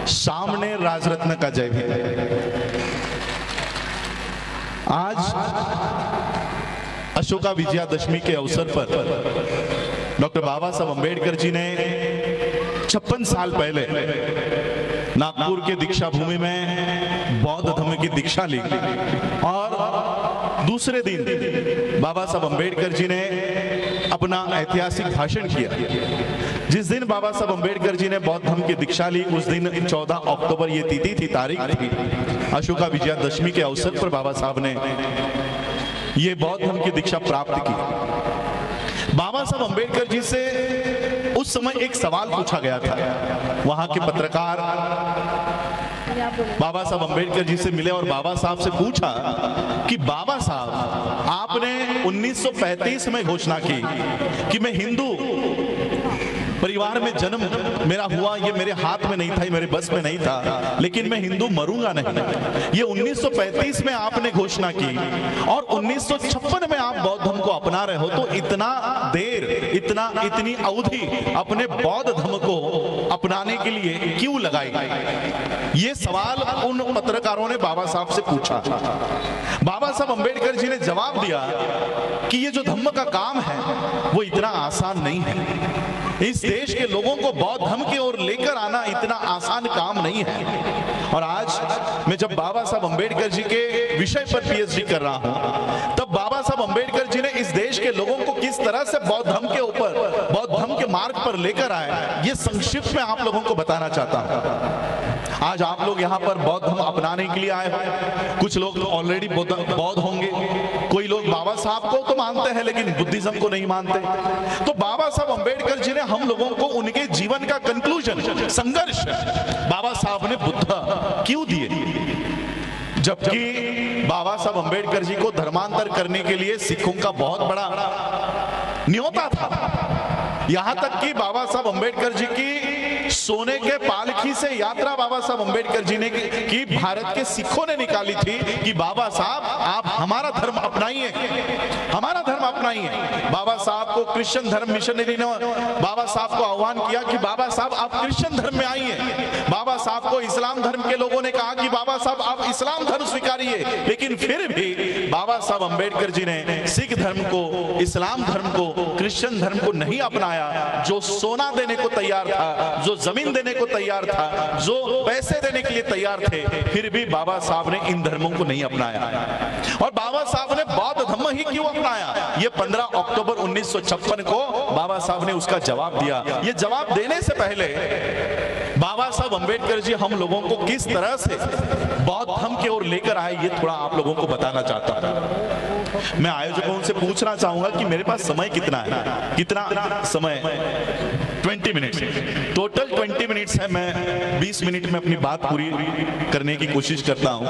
सामने राजरत्न का जय भीम। आज अशोका विजयादशमी के अवसर पर डॉक्टर बाबा साहब अम्बेडकर जी ने 56 साल पहले नागपुर के दीक्षा भूमि में बौद्ध धर्म की दीक्षा ली और दूसरे दिन बाबा साहब अम्बेडकर जी ने अपना ऐतिहासिक भाषण किया। जिस दिन बाबा साहब अम्बेडकर जी ने बौद्ध धर्म की दीक्षा ली उस दिन 14 अक्टूबर ये तिथि थी, तारीख थी। अशोका विजयादशमी के अवसर पर बाबा साहब ने ये बौद्ध धर्म की दीक्षा प्राप्त की। बाबा साहब अम्बेडकर जी से उस समय एक सवाल पूछा गया था। वहां के पत्रकार बाबा साहब अम्बेडकर जी से मिले और बाबा साहब से पूछा कि बाबा साहब, आपने 1935 में घोषणा की कि मैं हिंदू परिवार में जन्म मेरा हुआ, ये मेरे हाथ में नहीं था, ये मेरे बस में नहीं था, लेकिन मैं हिंदू मरूंगा नहीं। ये 1935 में आपने घोषणा की और 1956 में आप बौद्ध धर्म को अपना रहे हो, तो इतना देर, इतनी अवधि अपने बौद्ध धर्म को अपनाने के लिए क्यों लगाई? ये सवाल उन पत्रकारों ने बाबा साहब से पूछा। बाबा साहब अम्बेडकर जी ने जवाब दिया कि ये जो धर्म का काम है वो इतना आसान नहीं है। इस देश के लोगों को बौद्ध धर्म की ओर लेकर आना इतना आसान काम नहीं है। और आज मैं जब बाबा साहब अम्बेडकर जी के विषय पर पीएचडी कर रहा हूं, तब बाबा साहब अम्बेडकर जी ने इस देश के लोगों को किस तरह से बौद्ध धर्म के ऊपर, बौद्ध धर्म के मार्ग पर लेकर आए, ये संक्षिप्त में आप लोगों को बताना चाहता हूं। आज आप लोग यहाँ पर बौद्ध धर्म अपनाने के लिए आए हो। कुछ लोग तो ऑलरेडी बौद्ध होंगे, कोई लोग बाबा साहब को तो मानते हैं लेकिन बुद्धिज्म को नहीं मानते। तो बाबा साहब अम्बेडकर जी ने हम लोगों को उनके जीवन का कंक्लूजन, संघर्ष बाबा साहब ने बुद्ध क्यों दिए, जबकि बाबा साहब अम्बेडकर जी को धर्मांतर करने के लिए सिखों का बहुत बड़ा न्योता था। यहां तक कि बाबा साहब अम्बेडकर जी की सोने के पालकी से यात्रा बाबा साहब अम्बेडकर जी ने की भारत के सिखों ने निकाली थी कि बाबा साहब आप हमारा धर्म अपनाइए, हमारा धर्म अपनाइए। बाबा साहब को क्रिश्चियन धर्म मिशनरी ने बाबा साहब को आह्वान किया कि बाबा साहब आप क्रिश्चियन धर्म में आइए। बाबा साहब को इस्लाम धर्म के लोगों ने कहा कि बाबा साहब आप इस्लाम धर्म स्वीकारिए, लेकिन फिर भी बाबा साहब अम्बेडकर जी ने सिख धर्म को, इस्लाम धर्म को, क्रिश्चियन धर्म को नहीं अपनाया। जो सोना देने को तैयार था, जो जमीन देने को तैयार था, जो पैसे देने के लिए तैयार थे, फिर भी बाबा साहब ने इन धर्मों को नहीं अपनाया। और बाबा साहब ने बौद्ध धर्म ही क्यों अपनाया? ये 15 अक्टूबर 1956 को बाबा साहब ने उसका जवाब दिया। ये जवाब देने से पहले बाबा साहब अम्बेडकर जी हम लोगों को किस तरह से बौद्ध धर्म की ओर लेकर आए, ये थोड़ा आप लोगों को बताना चाहता हूं। मैं आयोजकों से पूछना चाहूंगा कि मेरे पास समय कितना है, कितना समय? 20 मिनट, टोटल 20 मिनट्स है। मैं 20 मिनट में अपनी बात पूरी करने की कोशिश करता हूं।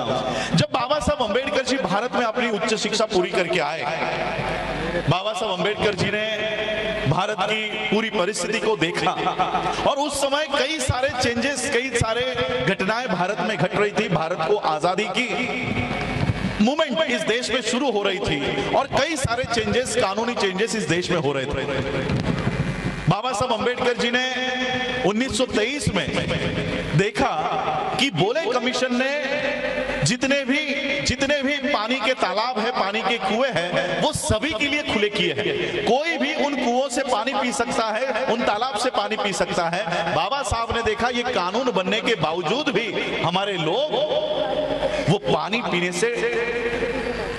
जब बाबा साहब अम्बेडकर जी भारत में अपनी उच्च शिक्षा पूरी करके आए, बाबा साहब अम्बेडकर जी ने भारत की पूरी परिस्थिति को देखा और उस समय कई सारे चेंजेस, कई सारे घटनाएं भारत में घट रही थी। भारत को आजादी की मूवमेंट इस देश में शुरू हो रही थी और कई सारे चेंजेस, कानूनी चेंजेस इस देश में हो रहे थे। बाबा साहब अम्बेडकर जी ने 1923 में देखा कि बोले कमीशन ने जितने भी पानी के तालाब है, पानी के कुएं हैं, वो सभी के लिए खुले किए हैं। कोई भी उन कुओं से पानी पी सकता है, उन तालाब से पानी पी सकता है। बाबा साहब ने देखा ये कानून बनने के बावजूद भी हमारे लोग वो पानी पीने से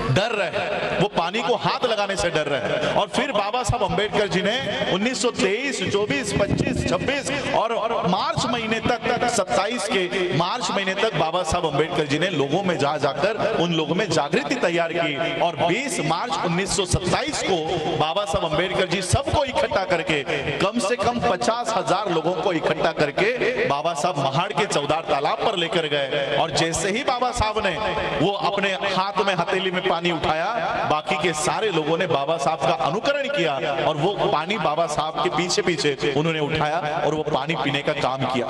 डर रहे हैं, वो पानी को हाथ लगाने से डर रहे हैं। और फिर बाबा साहब अम्बेडकर जी ने 1923, 24, 25, 26 और मार्च महीने तक, 27 के मार्च महीने तक बाबा साहब अम्बेडकर जी ने लोगों में जाकर उन लोगों में जागृति तैयार की। और 20 मार्च 1927 को बाबा साहब अम्बेडकर जी सबको इकट्ठा करके, कम से कम 50,000 लोगों को इकट्ठा करके बाबा साहब महाड़ के चौदार तालाब पर लेकर गए। और जैसे ही बाबा साहब ने वो अपने हाथ में हथेली में पानी उठाया, बाकी के सारे लोगों ने बाबा साहब का अनुकरण किया और वो पानी बाबा साहब के पीछे पीछे उन्होंने उठाया और वो पानी पीने का काम किया।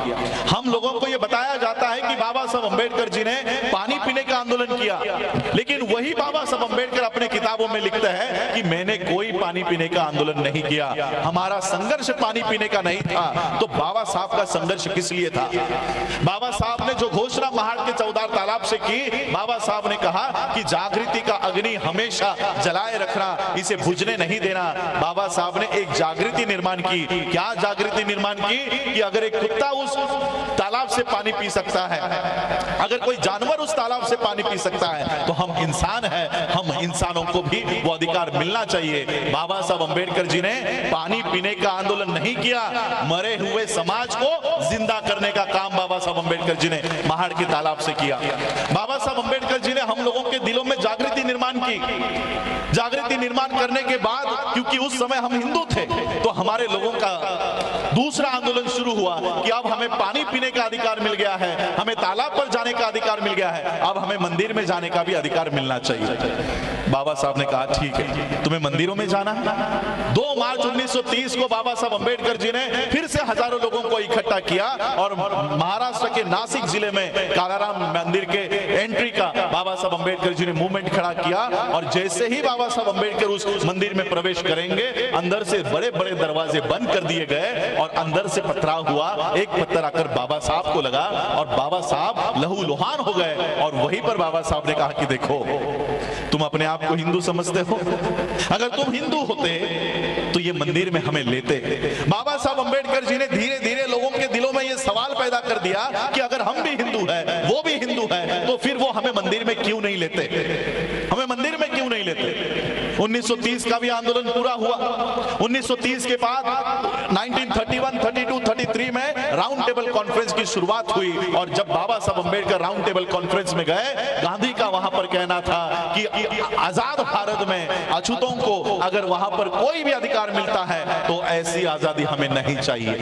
हम लोगों को ये बताया जाता है कि बाबा साहब अम्बेडकर जी ने पानी पीने का आंदोलन किया, लेकिन वही बाबा साहब अम्बेडकर अपने किताबों में लिखते हैं कि मैंने कोई पानी पीने का आंदोलन नहीं किया, हमारा संघर्ष पानी पीने का नहीं था। तो बाबा साहब का संघर्ष किस लिए था? बाबा साहब ने जो घोषणा महाड़ के चौदार तालाब से की, बाबा साहब ने कहा कि जागृति का अग्नि हमेशा जलाए रखना, इसे बुझने नहीं देना। बाबा साहब ने एक जागृति निर्माण की। क्या जागृति निर्माण की? कि अगर एक कुत्ता उस तालाब से पानी पी सकता है, अगर कोई जानवर उस तालाब से पानी पी सकता है, तो हम इंसान हैं, हम इंसानों को भी वो अधिकार मिलना चाहिए। बाबा साहब अम्बेडकर जी ने पानी पीने का आंदोलन नहीं किया, मरे हुए समाज को जिंदा करने का काम बाबा साहब अम्बेडकर जी ने महाड़ के तालाब से किया। बाबा साहब अम्बेडकर जी ने हम लोगों के दिलों में जागृति निर्माण की। जागृति निर्माण करने के बाद, क्योंकि उस समय हम हिंदू थे, तो हमारे लोगों का दूसरा आंदोलन शुरू हुआ कि अब हमें पानी पीने का अधिकार मिल गया है, हमें तालाब पर जाने का अधिकार मिल गया है, अब हमें मंदिर में जाने का भी अधिकार मिलना चाहिए। बाबा साहब ने कहा ठीक है, तुम्हें मंदिरों में जाना है। 2 मार्च 1930 को बाबा साहब अम्बेडकर जी ने फिर से हजारों लोगों को इकट्ठा किया और महाराष्ट्र के नासिक जिले में कालाराम मंदिर के एंट्री का बाबा साहब अम्बेडकर जी ने मूवमेंट खड़ा किया। और जैसे ही बाबा साहब अम्बेडकर उस मंदिर में प्रवेश करेंगे, अंदर से बड़े बड़े दरवाजे बंद कर दिए गए और अंदर से पथराव हुआ। एक पत्थर आकर बाबा साहब को लगा और बाबा साहब लहूलुहान हो गए। और वहीं पर बाबा साहब ने कहा कि देखो, तुम अपने आप को हिंदू समझते हो, अगर तुम हिंदू होते तो ये मंदिर में हमें लेते। बाबा साहब अम्बेडकर जी ने धीरे धीरे लोगों के दिलों में ये सवाल पैदा कर दिया कि अगर हम भी हिंदू है, वो भी हिंदू है, तो फिर वो हमें मंदिर में क्यों नहीं लेते, हमें मंदिर में क्यों नहीं लेते। 1930 का भी आंदोलन पूरा हुआ। 1930 के बाद 1931, 32, 33 में राउंड टेबल कॉन्फ्रेंस की शुरुआत हुई। और जब बाबा Saheb Ambedkar round table conference में गए, गांधी का वहां पर कहना था कि आजाद भारत में अछूतों को अगर वहां पर कोई भी अधिकार मिलता है तो ऐसी आजादी हमें नहीं चाहिए।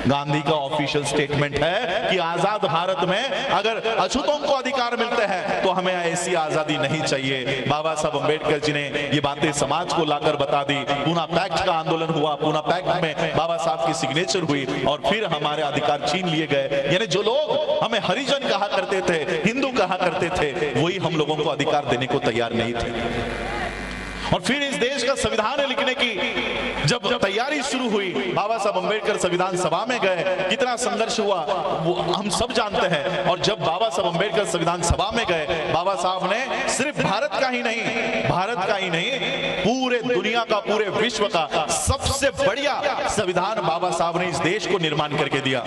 गांधी का ऑफिशियल स्टेटमेंट है कि आजाद भारत में अगर अछूतों को अधिकार मिलते हैं तो हमें ऐसी आजादी नहीं चाहिए। बाबा साहब अम्बेडकर जी ने ये बातें समाज को लाकर बता दी। पूना पैक्ट का आंदोलन हुआ, पूना पैक्ट में बाबा साहब की सिग्नेचर हुई और फिर हमारे अधिकार छीन लिए गए। यानी जो लोग हमें हरिजन कहा करते थे, हिंदू कहा करते थे, वही हम लोगों को अधिकार देने को तैयार नहीं थे। और फिर इस देश का संविधान लिखने की जब तैयारी शुरू हुई, बाबा साहब अम्बेडकर संविधान सभा में गए, कितना संघर्ष हुआ वो हम सब जानते हैं। और जब बाबा साहब अम्बेडकर संविधान सभा में गए, बाबा साहब ने सिर्फ भारत का ही नहीं, पूरे दुनिया का, पूरे विश्व का सबसे बढ़िया संविधान बाबा साहब ने इस देश को निर्माण करके दिया।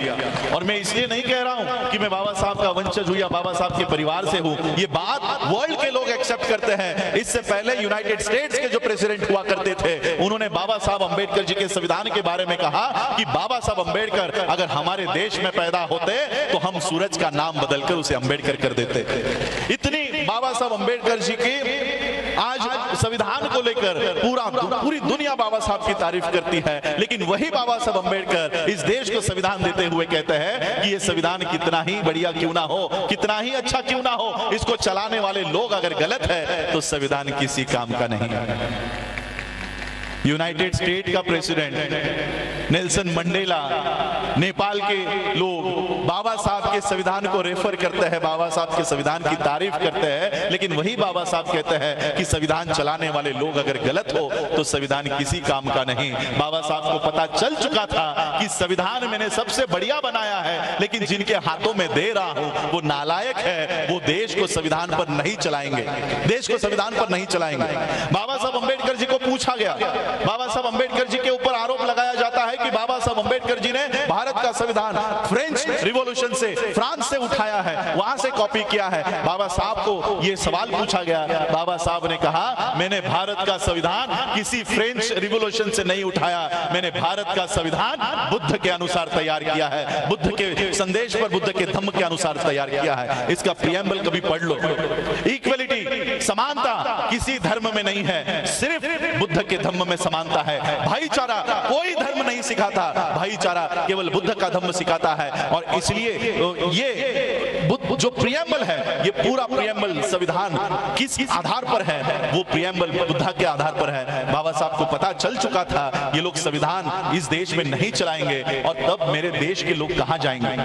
और मैं इसलिए नहीं कह रहा हूं कि मैं बाबा साहब का वंशज हूं या बाबा साहब के परिवार से हूं, ये बात वर्ल्ड के लोग एक्सेप्ट करते हैं। इससे पहले यूनाइटेड स्टेट्स के जो प्रेसिडेंट हुआ करते थे, उन्होंने बाबा साहब अम्बेडकर जी के संविधान के बारे में कहा कि बाबा साहब अम्बेडकर अगर हमारे देश में पैदा होते तो हम सूरज का नाम बदलकर उसे अम्बेडकर कर देते। इतनी बाबा साहब अम्बेडकर जी की आज संविधान को लेकर पूरी दुनिया बाबा साहब की तारीफ करती है। लेकिन वही बाबा साहब अम्बेडकर इस देश को संविधान देते हुए कहते हैं कि ये संविधान कितना ही बढ़िया क्यों ना हो, कितना ही अच्छा क्यों ना हो, इसको चलाने वाले लोग अगर गलत है तो संविधान किसी काम का नहीं। यूनाइटेड स्टेट का प्रेसिडेंट नेल्सन मंडेला, नेपाल के लोग बाबा साहब के संविधान को रेफर करते हैं, बाबा साहब के संविधान की तारीफ करते हैं। लेकिन वही बाबा साहब कहते हैं कि संविधान चलाने वाले लोग अगर गलत हो तो संविधान किसी काम का नहीं। बाबा साहब को पता चल चुका था कि संविधान मैंने सबसे बढ़िया बनाया है, लेकिन जिनके हाथों में दे रहा हूं वो नालायक है, वो देश को संविधान पर नहीं चलाएंगे, देश को संविधान पर नहीं चलाएंगे। बाबा साहब अम्बेडकर जी को पूछा गया, बाबा साहब अम्बेडकर जी के ऊपर आरोप लगाया जाता है कि बाबा साहब अम्बेडकर जी ने भारत का संविधान फ्रेंच रिवॉल्यूशन से, फ्रांस से उठाया है, वहां से कॉपी किया है। बाबा साहब को यह सवाल पूछा गया, बाबा साहब ने कहा मैंने भारत का संविधान किसी फ्रेंच रिवॉल्यूशन से नहीं उठाया, मैंने भारत का संविधान बुद्ध के अनुसार तैयार किया है, बुद्ध के संदेश पर, बुद्ध के धम्म के अनुसार तैयार किया है। इसका प्रीएम्बल कभी पढ़ लो। इक्वलिटी, समानता किसी धर्म में नहीं है, सिर्फ बुद्ध के धम्म में समानता है। भाईचारा कोई धर्म नहीं सिखाता, भाईचारा केवल बुद्ध का धम्म सिखाता है। और इसलिए ये जो प्रीएम्बल है, ये पूरा प्रीएम्बल संविधान किस आधार पर है, वो प्रीएम्बल बुद्ध के आधार पर है। बाबा साहब को पता चल चुका था ये लोग संविधान इस देश में नहीं चलाएंगे और तब मेरे देश के लोग कहां जाएंगे।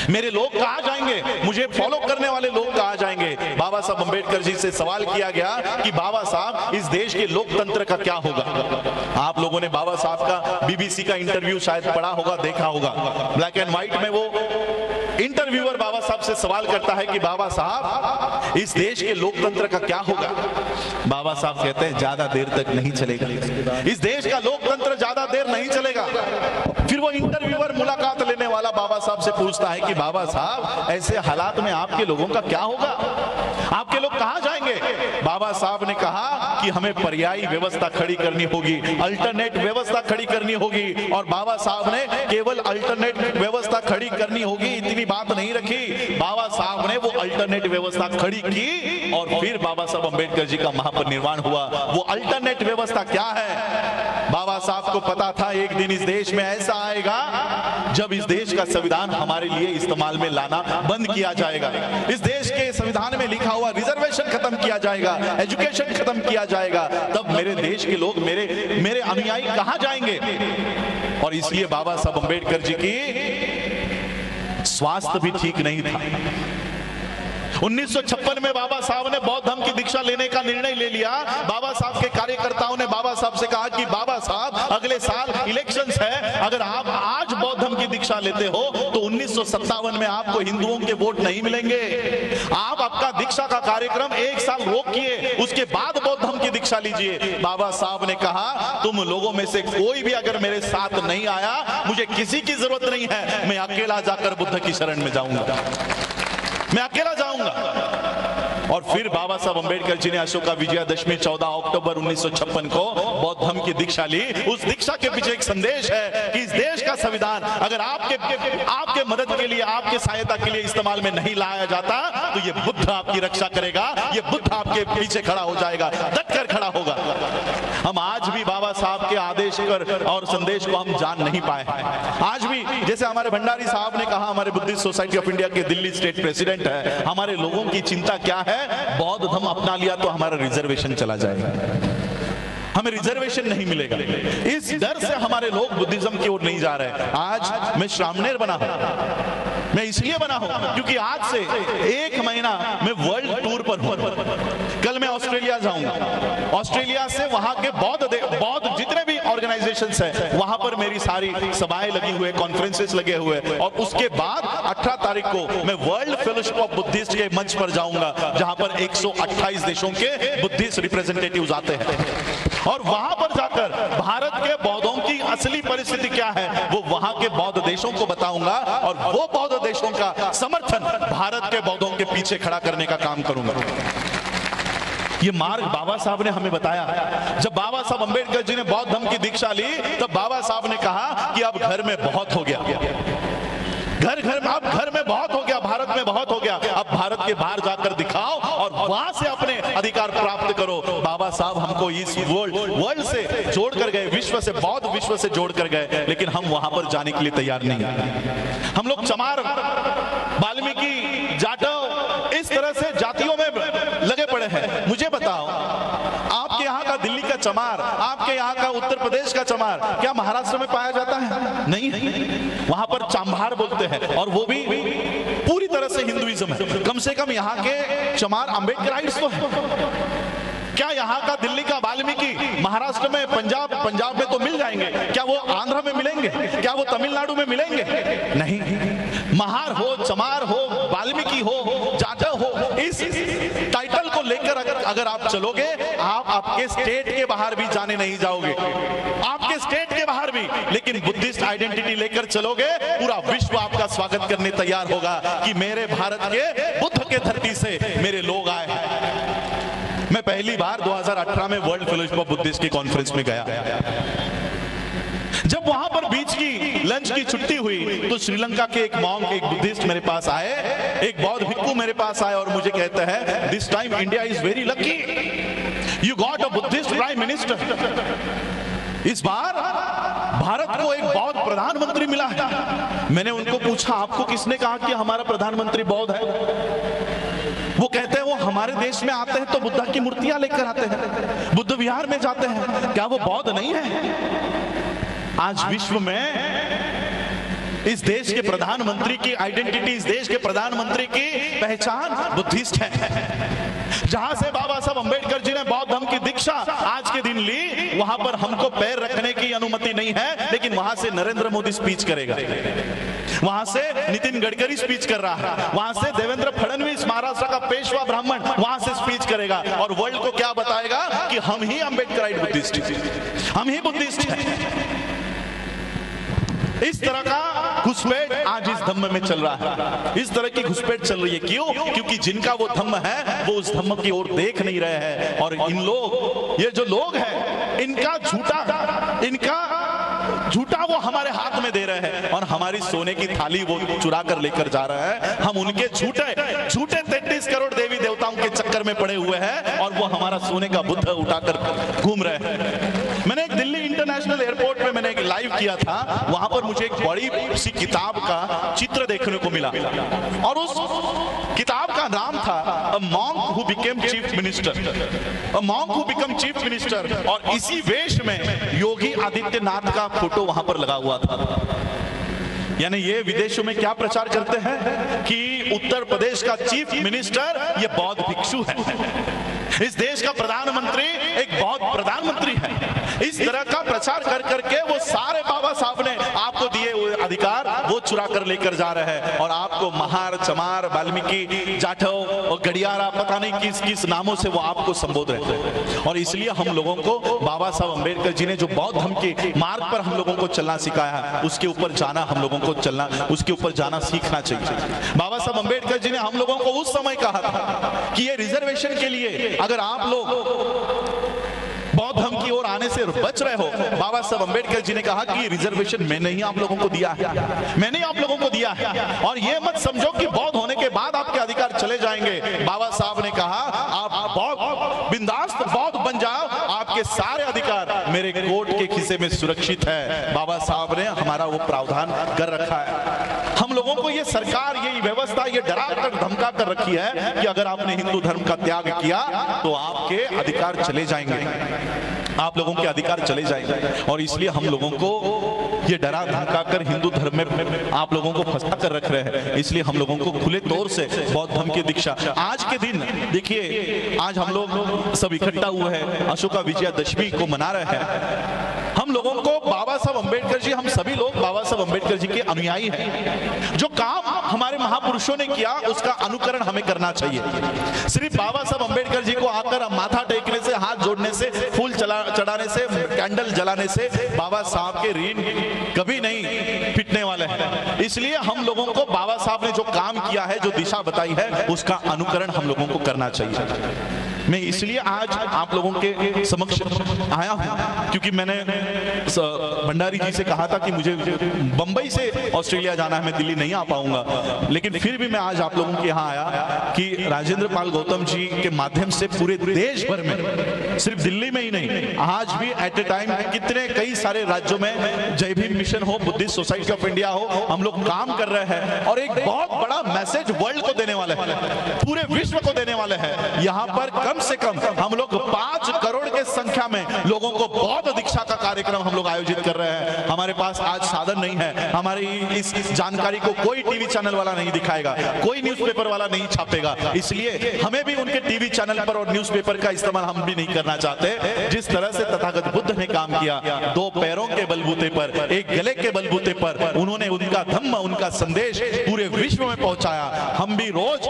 मेरे लोग कहां जाएंगे, मुझे फॉलो करने वाले लोग कहां जाएंगे। बाबा साहब अंबेडकर जी से सवाल किया गया कि बाबा साहब इस देश के लोकतंत्र का क्या होगा। आप लोगों ने बाबा साहब का बीबीसी का इंटरव्यू शायद पढ़ा होगा, देखा होगा। ब्लैक एंड व्हाइट में वो इंटरव्यूअर बाबा साहब से सवाल करता है कि बाबा साहब इस देश के लोकतंत्र का क्या होगा। बाबा साहब कहते हैं ज्यादा देर तक नहीं चलेगा, इस देश का लोकतंत्र ज्यादा देर नहीं चलेगा। फिर वो इंटरव्यूअर मुलाकात लेने वाला बाबा साहब से पूछता है कि बाबा साहब ऐसे हालात में आपके लोगों का क्या होगा, आपके लोग कहां जाएंगे। बाबा साहब ने कहा कि हमें पर्यायी व्यवस्था खड़ी करनी होगी, अल्टरनेट व्यवस्था खड़ी करनी होगी। और बाबा साहब ने केवल अल्टरनेट व्यवस्था खड़ी करनी होगी इतनी बात नहीं रखी, बाबा साहब ने वो अल्टरनेट व्यवस्था खड़ी की और फिर बाबा साहब अंबेडकर जी का महापरिनिर्वाण हुआ। वो अल्टरनेट व्यवस्था क्या है, बाबा साहब को पता था एक दिन इस देश में ऐसा आएगा जब इस देश का संविधान हमारे लिए इस्तेमाल में लाना बंद किया जाएगा, इस देश के संविधान में लिखा हुआ रिजर्वेशन खत्म किया जाएगा, एजुकेशन खत्म किया जाएगा, तब मेरे देश के लोग, मेरे अनुयायी कहां जाएंगे। और इसलिए बाबा साहब अंबेडकर जी की स्वास्थ्य भी ठीक नहीं था। 1956 में बाबा साहब ने बौद्ध धर्म की दीक्षा लेने का निर्णय ले लिया। बाबा साहब के कार्यकर्ताओं ने बाबा साहब से कहा कि बाबा साहब अगले साल इलेक्शंस है, अगर आप आज बौद्ध धर्म की दीक्षा लेते हो तो 1957 में आपको हिंदुओं के वोट नहीं मिलेंगे। आप आपका दीक्षा का कार्यक्रम एक साल रोकिए, उसके बाद बौद्ध धर्म की दीक्षा लीजिए। बाबा साहब ने कहा तुम लोगों में से कोई भी अगर मेरे साथ नहीं आया, मुझे किसी की जरूरत नहीं है, मैं अकेला जाकर बुद्ध की शरण में जाऊंगा, मैं अकेला जाऊंगा। और फिर बाबा साहब अंबेडकर जी ने अशोका विजयादशमी 14 अक्टूबर 1956 को बौद्ध धर्म की दीक्षा ली। उस दीक्षा के पीछे एक संदेश है कि इस देश का संविधान अगर आपके मदद के लिए, आपके सहायता के लिए इस्तेमाल में नहीं लाया जाता तो ये बुद्ध आपकी रक्षा करेगा, ये बुद्ध आपके पीछे खड़ा हो जाएगा, डटकर खड़ा होगा। हम आज भी बाबा साहब के आदेश और संदेश को हम जान नहीं पाए। आज भी जैसे हमारे भंडारी साहब ने कहा, हमारे बुद्धिस्ट सोसाइटी ऑफ इंडिया के दिल्ली स्टेट प्रेसिडेंट है, हमारे लोगों की चिंता क्या है, बौद्ध धर्म अपना लिया तो हमारा रिजर्वेशन चला जाएगा, हमें रिजर्वेशन नहीं मिलेगा। इस डर से हमारे लोग बुद्धिज्म की ओर नहीं जा रहे। आज मैं श्रामणेर बना हूं, मैं इसलिए बना हूं क्योंकि आज से 1 महीना मैं वर्ल्ड टूर पर हूं। कल मैं ऑस्ट्रेलिया जाऊंगा, ऑस्ट्रेलिया से वहां के बौद्ध जितने भी ऑर्गेनाइजेशंस हैं वहां पर मेरी सारी सभाएं लगी हुए, कॉन्फ्रेंसेस लगे हुए, और उसके बाद 18 तारीख को मैं वर्ल्ड फेलोशिप ऑफ बुद्धिस्ट के मंच पर जाऊंगा जहां पर 128 देशों के बुद्धिस्ट रिप्रेजेंटेटिव्स आते हैं। और वहां पर जाकर भारत के बौद्धों की असली परिस्थिति क्या है वो वहां के बौद्ध देशों को बताऊंगा, और वो बौद्ध देशों का समर्थन भारत के बौद्धों के पीछे खड़ा करने का काम करूंगा। ये मार्ग बाबा साहब ने हमें बताया। जब बाबा साहब अंबेडकर जी ने बौद्ध धर्म की दीक्षा ली तब बाबा साहब ने कहा कि अब घर में बहुत हो गया, अब घर में बहुत हो गया, भारत में बहुत हो गया, अब भारत के बाहर जाकर दिखाओ और वहां से अपने अधिकार प्राप्त करो। बाबा साहब हमको इस वर्ल्ड से जोड़ कर गए, विश्व से, बौद्ध विश्व से जोड़ कर गए, लेकिन हम वहां पर जाने के लिए तैयार नहीं। हम लोग चमार, वाल्मीकि, जाटव, इस तरह से जातियों में लगे पड़े हैं। मुझे बताओ, आपके यहाँ का दिल्ली का चमार, आपके यहाँ का उत्तर प्रदेश का चमार क्या महाराष्ट्र में पाया जाता है? नहीं, वहां पर चांभार बोलते हैं, और वो भी पूरी तरह से हिंदुइज्म है। कम से कम यहाँ के चमार अम्बेडकराइट्स तो है। क्या यहाँ का दिल्ली का वाल्मीकि महाराष्ट्र में, पंजाब में तो मिल जाएंगे, क्या वो आंध्र में मिलेंगे, क्या वो तमिलनाडु में मिलेंगे? नहीं। महार हो, चमार हो, वाल्मीकि हो, जाटव हो, इस टाइटल को लेकर अगर आप चलोगे, आप आपके स्टेट के बाहर भी जाने नहीं जाओगे, आपके स्टेट के बाहर भी। लेकिन बुद्धिस्ट आइडेंटिटी लेकर चलोगे, पूरा विश्व आपका स्वागत करने तैयार होगा कि मेरे भारत के बुद्ध के धरती से मेरे लोग आए हैं। मैं पहली बार 2018 में वर्ल्ड फेलोशिप ऑफ बुद्धिस्ट की कॉन्फ्रेंस में गया। जब वहां पर बीच की लंच की छुट्टी हुई तो श्रीलंका के एक मॉन्क, एक बुद्धिस्ट मेरे पास आए, एक बौद्ध भिक्खु मेरे पास आए और मुझे कहते हैं, this time India is very lucky, you got a Buddhist prime minister. इस बार भारत को एक बौद्ध प्रधानमंत्री मिला है। मैंने उनको पूछा, आपको किसने कहा कि हमारा प्रधानमंत्री बौद्ध है? वो कहते हैं, वो हमारे देश में आते हैं तो बुद्धा की मूर्तियां लेकर आते हैं, बुद्ध विहार में जाते हैं, क्या वो बौद्ध नहीं है? आज विश्व में इस देश के प्रधानमंत्री की आइडेंटिटी, इस देश के प्रधानमंत्री की पहचान बुद्धिस्ट है। जहां से बाबा साहब अंबेडकर जी ने बौद्ध धर्म की दीक्षा आज के दिन ली, वहां पर हमको पैर रखने की अनुमति नहीं है, लेकिन वहां से नरेंद्र मोदी स्पीच करेगा, वहां से नितिन गडकरी स्पीच कर रहा है, वहां से देवेंद्र फडणवीस महाराष्ट्र का पेशवा ब्राह्मण वहां से स्पीच करेगा और वर्ल्ड को क्या बताएगा कि हम ही अंबेडकराइट बुद्धिस्ट हैं, हम ही बुद्धिस्ट हैं। इस तरह का घुसपैठ आज इस धम्म में चल रहा है, इस तरह की घुसपैठ चल रही है। क्यों? क्योंकि जिनका वो धम्म है वो उस धम्म की ओर देख नहीं रहे हैं, और इन लोग, ये जो लोग हैं, इनका झूठा वो हमारे हाथ में दे रहे हैं और हमारी सोने की थाली वो चुरा कर लेकर जा रहे हैं। हम उनके झूठे 33 करोड़ देवी देवताओं के चक्कर में पड़े हुए हैं और वो हमारा सोने का बुद्ध उठाकर घूम रहे हैं। मैंने एक दिल्ली इंटरनेशनल एयरपोर्ट पे मैंने एक लाइव किया था, वहां पर मुझे एक बड़ी सी किताब का चित्र देखने को मिला और उस किताब का नाम था a monk who became chief minister, a monk who become chief minister, और इसी वेश में योगी आदित्यनाथ का फोटो वहां पर लगा हुआ था। यानी ये विदेशों में क्या प्रचार करते हैं कि उत्तर प्रदेश का चीफ मिनिस्टर ये बौद्ध भिक्षु है, इस देश का प्रधानमंत्री एक बौद्ध प्रधानमंत्री है। इस तरह का प्रचार कर करके वो सारे बाबा साहब ने आपको दिए हुए अधिकार वो चुरा कर लेकर जा रहे हैं और आपको महार, चमार, वाल्मीकि, जाठव और गडियारा, पता नहीं किस किस नामों से वो आपको संबोध रहे हैं। और इसलिए हम लोगों को बाबा साहब अंबेडकर जी ने जो बौद्ध धर्म के मार्ग पर हम लोगों को चलना सिखाया है, उसके ऊपर जाना हम लोगों को चलना, उसके ऊपर जाना सीखना चाहिए। बाबा साहब अंबेडकर जी ने हम लोगों को उस समय कहा था कि ये रिजर्वेशन के लिए अगर आप लोग बौद्ध धर्म की ओर आने से बच रहे हो, बाबा साहब अंबेडकर जी ने कहा कि रिजर्वेशन मैंने ही आप लोगों को दिया है, मैंने ही आप लोगों को दिया है, और ये मत समझो कि बौद्ध होने के बाद आपके अधिकार चले जाएंगे। बाबा साहब ने कहा आप बौद्ध बिंदास बौद्ध बन जाओ, आपके सारे अधिकार मेरे कोर्ट के खिस्से में सुरक्षित है। बाबा साहब ने हमारा वो प्रावधान कर रखा है। हम लोगों को ये सरकार, ये व्यवस्था ये डरा कर धमका कर रखी है कि अगर आपने हिंदू धर्म का त्याग किया तो आपके अधिकार चले जाएंगे, आप लोगों के अधिकार चले जाएंगे। और इसलिए हम लोगों को ये डरा धमका कर हिंदू धर्म में आप लोगों को फंसा कर रख रहे हैं। इसलिए हम लोगों को खुले तौर से बौद्ध धर्म की दीक्षा आज के दिन देखिए, आज हम लोग सब इकट्ठा हुए हैं, अशोका विजयादशमी को मना रहे हैं। हम लोगों को बाबा साहब अंबेडकर जी, हम सभी लोग बाबा साहब अंबेडकर जी के अनुयायी हैं। जो काम हमारे महापुरुषों ने किया उसका अनुकरण हमें करना चाहिए। सिर्फ बाबा साहब अंबेडकर जी को आकर माथा टेकने से, हाथ जोड़ने से, फूल चढ़ाने से, कैंडल जलाने से बाबा साहब के ऋण कभी नहीं फिटने वाले हैं। इसलिए हम लोगों को बाबा साहब ने जो काम किया है, जो दिशा बताई है, उसका अनुकरण हम लोगों को करना चाहिए। मैं इसलिए आज आप लोगों के समक्ष आया हूं क्योंकि मैंने भंडारी जी से कहा था कि मुझे बंबई से ऑस्ट्रेलिया जाना है, मैं दिल्ली नहीं आ पाऊंगा, लेकिन फिर भी मैं आज आप लोगों के यहाँ आया कि राजेंद्र पाल गौतम जी के माध्यम से पूरे देश भर में, सिर्फ दिल्ली में ही नहीं, आज भी एट ए टाइम कितने कई सारे राज्यों में जय भीम मिशन हो, बुद्धिस्ट सोसाइटी ऑफ इंडिया हो, हम लोग काम कर रहे हैं और एक बहुत बड़ा मैसेज वर्ल्ड को देने वाले हैं, पूरे विश्व को देने वाले हैं। यहाँ पर कम से कम हम लोग 5 करोड़ के संख्या में लोगों को बौद्ध दीक्षा का कार्यक्रम हम लोग आयोजित कर रहे हैं। हमारे पास आज साधन नहीं है, हमारी इस जानकारी को कोई टीवी चैनल वाला नहीं दिखाएगा, कोई न्यूज़पेपर वाला नहीं छापेगा, इसलिए हमें भी उनके टीवी चैनल पर और न्यूज़पेपर का इस्तेमाल हम भी नहीं करना चाहते। जिस तरह से तथागत बुद्ध ने काम किया, 2 पैरों के बलबूते पर, एक गले के बलबूते पर उन्होंने उनका धम्म, उनका संदेश पूरे विश्व में पहुंचाया। हम भी रोज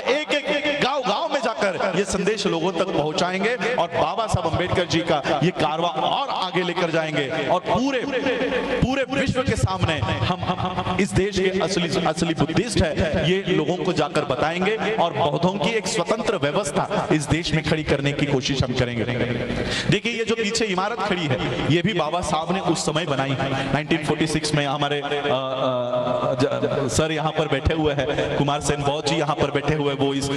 एक एक गांव में जाकर ये संदेश लोगों तक पहुंचाएंगे और बाबा साहब अंबेडकर जी का ये कारवां और आगे लेकर जाएंगे और पूरे विश्व के सामने हम इस देश के असली बुद्धिस्ट है ये लोगों को जाकर बताएंगे और बौद्धों की एक स्वतंत्र व्यवस्था इस देश में खड़ी करने की कोशिश हम करेंगे। देखिए ये जो पीछे इमारत खड़ी है ये भी बाबा साहब ने उस समय बनाई है 1946 में। हमारे सर यहाँ पर बैठे हुए हैं, कुमार सेन बौद्ध जी यहाँ पर बैठे हुए, वो इस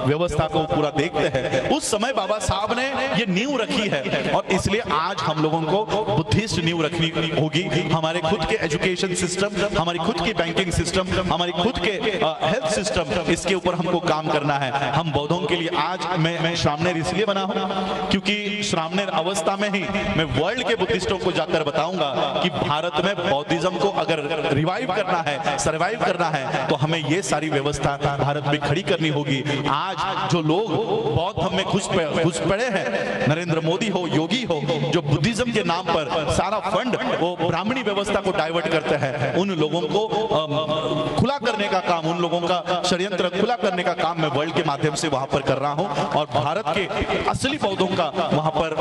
व्यवस्था को को पूरा देखते हैं, उस समय बाबा साहब ने ये नींव रखी है। और इसलिए आज हम लोगों को बुद्धिस्ट नींव रखनी होगी। हमारे खुद के एजुकेशन सिस्टम, हमारी खुद की बैंकिंग सिस्टम, हमारी खुद के हेल्थ सिस्टम, इसके ऊपर हमको काम करना है। हम बौद्धों के लिए आज मैं श्रामणेर इसलिए बना हूं क्योंकि श्रामणेर अवस्था में ही मैं वर्ल्ड के बुद्धिस्टों को जाकर बताऊंगा कि भारत में बौद्धिज्म को अगर रिवाइव करना है, सर्वाइव करना है, तो हमें ये सारी व्यवस्था भारत में खड़ी करनी होगी। आज जो लोग बौद्ध में घुस पड़े हैं, नरेंद्र मोदी हो, योगी हो, जो बुद्धिज्म के नाम पर सारा फंड वो ब्राह्मणी व्यवस्था को डाइवर्ट करते हैं, उन लोगों को खुला करने का काम, उन लोगों का षड्यंत्र खुला करने का काम मैं वर्ल्ड के माध्यम से वहां पर कर रहा हूं। और भारत के असली बौद्धों का वहां पर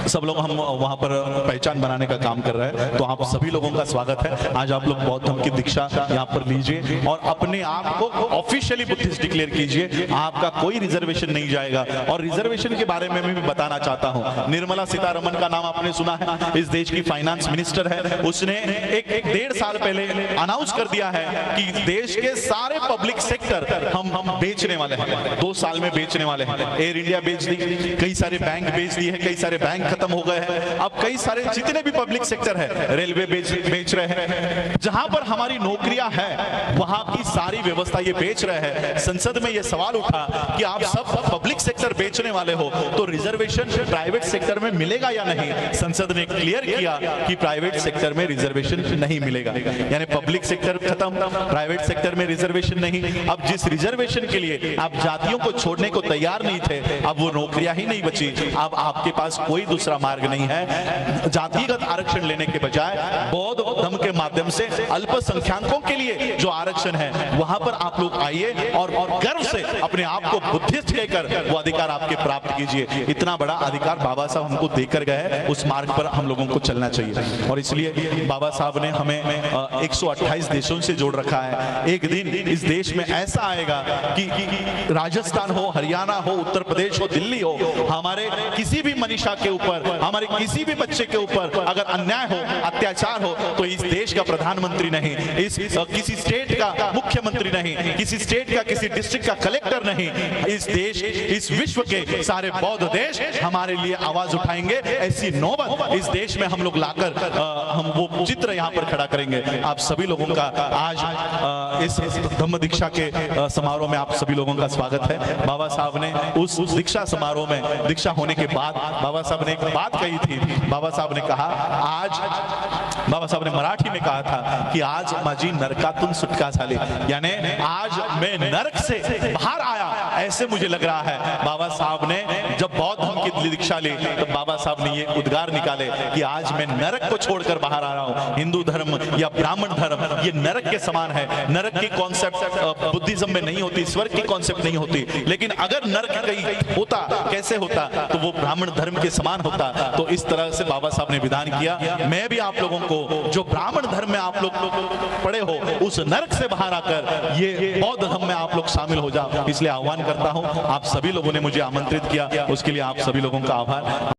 सब लोग हम वहां पर पहचान बनाने का काम कर रहे हैं। तो आप सभी लोगों का स्वागत है। आज आप लोग बौद्ध धर्म की दीक्षा यहाँ पर लीजिए और अपने आप को ऑफिशियली बुद्धिस्ट डिक्लेयर कीजिए। आपका कोई रिजर्वेशन नहीं जाएगा। और रिजर्वेशन के बारे में मैं बताना चाहता हूँ, निर्मला सीतारमण का नाम आपने सुना है, इस देश की फाइनेंस मिनिस्टर है। उसने एक 1.5 साल पहले अनाउंस कर दिया है कि देश के सारे पब्लिक सेक्टर हम बेचने वाले हैं, 2 साल में बेचने वाले हैं। एयर इंडिया बेच दी, कई सारे बैंक बेच दिए हैं, कई सारे बैंक खत्म हो गए हैं। अब कई सारे जितने भी पब्लिक सेक्टर है, रेलवे बेच रहे हैं। जहां पर हमारी नौकरियां हैं वहां की सारी व्यवस्था ये बेच रहे हैं। संसद में ये सवाल उठा कि आप सब पब्लिक सेक्टर बेचने वाले हो तो रिजर्वेशन प्राइवेट सेक्टर में मिलेगा या नहीं। संसद ने क्लियर किया कि प्राइवेट सेक्टर में रिजर्वेशन नहीं मिलेगा, यानी पब्लिक सेक्टर खत्म, प्राइवेट सेक्टर में रिजर्वेशन नहीं। अब जिस रिजर्वेशन के लिए आप जातियों को छोड़ने को तैयार नहीं थे, अब वो नौकरियां ही नहीं बची। अब आपके पास कोई दूसरा मार्ग नहीं है। जातिगत आरक्षण लेने के बजाय बौद्ध धर्म के माध्यम से अल्पसंख्यकों के लिए जो आरक्षण है वहां पर आप लोग आइए और गर्व से अपने आप को बुद्धिस्ट कहकर वो अधिकार आपके प्राप्त कीजिए। इतना बड़ा अधिकार बाबा साहब हमको देकर गए, उस मार्ग पर हम लोगों को चलना चाहिए। और इसलिए बाबा साहब ने हमें 128 देशों से जोड़ रखा है। एक दिन इस देश में ऐसा आएगा कि राजस्थान हो, हरियाणा हो, उत्तर प्रदेश हो, दिल्ली हो, हमारे किसी भी मनीषा के ऊपर, हमारे किसी भी बच्चे के ऊपर अगर अन्याय हो, अत्याचार हो, तो इस देश का प्रधानमंत्री नहीं, इस किसी स्टेट का मुख्यमंत्री नहीं, किसी स्टेट का, किसी डिस्ट्रिक्ट का कलेक्टर नहीं, इस देश, इस विश्व के सारे बौद्ध देश हमारे लिए आवाज उठाएंगे। ऐसी नौबत इस देश में हम लोग लाकर हम वो चित्र यहाँ पर खड़ा करेंगे। आप सभी लोगों का आज इस धम्म दीक्षा के समारोह में आप सभी लोगों का स्वागत है। बाबा साहब ने उस दीक्षा समारोह में, दीक्षा होने के बाद बाबा साहब ने एक बात कही थी। बाबा साहब ने कहा, आज बाबा साहब ने मराठी में कहा था कि आज माझी नरकातून सुटका झाली, यानी आज मैं नरक से बाहर आया, ऐसे मुझे लग रहा है। बाबा साहब ने जब बौद्ध धर्म की दीक्षा ली तो बाबा साहब ने ये उद्गार निकाले कि आज मैं नरक को छोड़कर बाहर आ रहा हूं। हिंदू धर्म या ब्राह्मण धर्म ये नरक के समान है। नरक की कॉन्सेप्ट बुद्धिज्म में नहीं होती, स्वर्ग की कॉन्सेप्ट नहीं होती, लेकिन अगर नरक कहीं होता, कैसे होता, तो वो ब्राह्मण धर्म के समान होता। तो इस तरह से बाबा साहब ने विधान किया। मैं भी आप लोगों को, जो ब्राह्मण धर्म में आप लोग पड़े हो, उस नरक से बाहर आकर ये बौद्ध धर्म में आप लोग शामिल हो जाओ, इसलिए आह्वान करता हूं। आप सभी लोगों ने मुझे आमंत्रित किया, उसके लिए आप सभी लोगों का आभार।